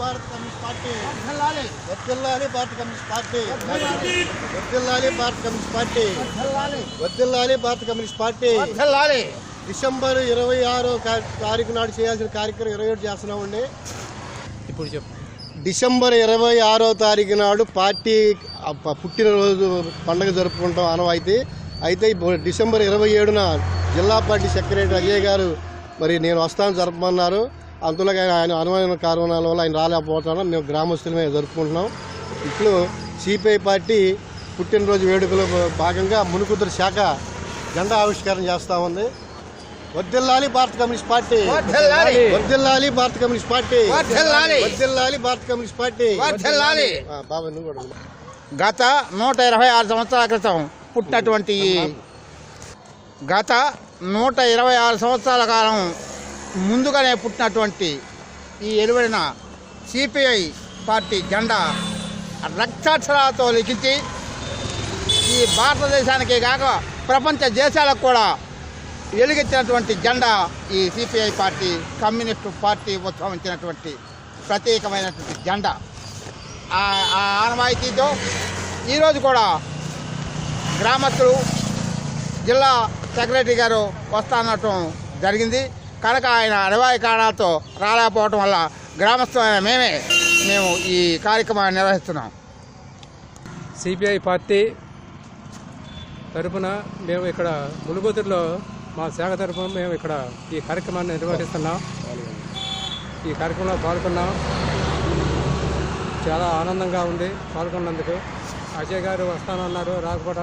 భారత communist party వర్ధిల్లాలి భారత కమ్యూనిస్ట్ పార్టీ వర్ధిల్లాలి భారత కమ్యూనిస్ట్ పార్టీ వర్ధిల్లాలి భారత కమ్యూనిస్ట్ పార్టీ డిసెంబర్ 26వ తారీఖు నాడు చేయాల్సిన కార్యక్రమం 27 చేస్తున్నామండి. ఇప్పుడు చెప్పు. డిసెంబర్ 26వ తారీఖు నాడు పార్టీ పుట్టినరోజు పండుగ జరుపుకుంటాం ఆనవాయితీ. అయితే డిసెంబర్ 27న జిల్లా పార్టీ సెక్రటరీ అజయ్ గారు మరి నేను వస్తాను జరపమన్నారు. అందులో ఆయన అనుమాన కారణాల వల్ల ఆయన రాలేకపోతున్నాను. మేము గ్రామస్తులమే జరుపుకుంటున్నాం. ఇప్పుడు సిపిఐ పార్టీ పుట్టినరోజు వేడుకలో భాగంగా మునుకుదురు శాఖ జెండా ఆవిష్కరణ చేస్తూ ఉంది. వర్ధిల్లాలి భారత కమ్యూనిస్ట్ పార్టీ వర్ధిల్లాలి భారత కమ్యూనిస్ట్ పార్టీ వర్ధిల్లాలి భారత కమ్యూనిస్ట్ పార్టీ బాబా నువ్వు కూడా. గత 126 సంవత్సరాల క్రితం పుట్టినటువంటి గత 126 సంవత్సరాల కాలం ముందుగానే పుట్టినటువంటి ఈ ఎలువడిన సిపిఐ పార్టీ జెండా రక్తాక్షరాలతో లిఖించి ఈ భారతదేశానికే కాక ప్రపంచ దేశాలకు కూడా వెలుగెత్తినటువంటి జెండా ఈ సిపిఐ పార్టీ కమ్యూనిస్టు పార్టీ ఉద్భవించినటువంటి ప్రత్యేకమైనటువంటి జెండా. ఆ ఆనవాయితీతో ఈరోజు కూడా గ్రామస్తులు జిల్లా సెక్రటరీ గారు వస్తానటం జరిగింది. కనుక ఆయన అనివార్య కారణాలతో రాలేకపోవటం వల్ల గ్రామస్తులైన మేము ఈ కార్యక్రమాన్ని నిర్వహిస్తున్నాం. సిపిఐ పార్టీ తరఫున మేము ఇక్కడ మునుగోతురులో మా శాఖ తరఫున మేము ఇక్కడ ఈ కార్యక్రమాన్ని నిర్వహిస్తున్నాం. ఈ కార్యక్రమంలో పాల్గొన్నాం. చాలా ఆనందంగా ఉంది పాల్గొన్నందుకు. అజయ్ గారు వస్తానన్నారు, రాకపోవడం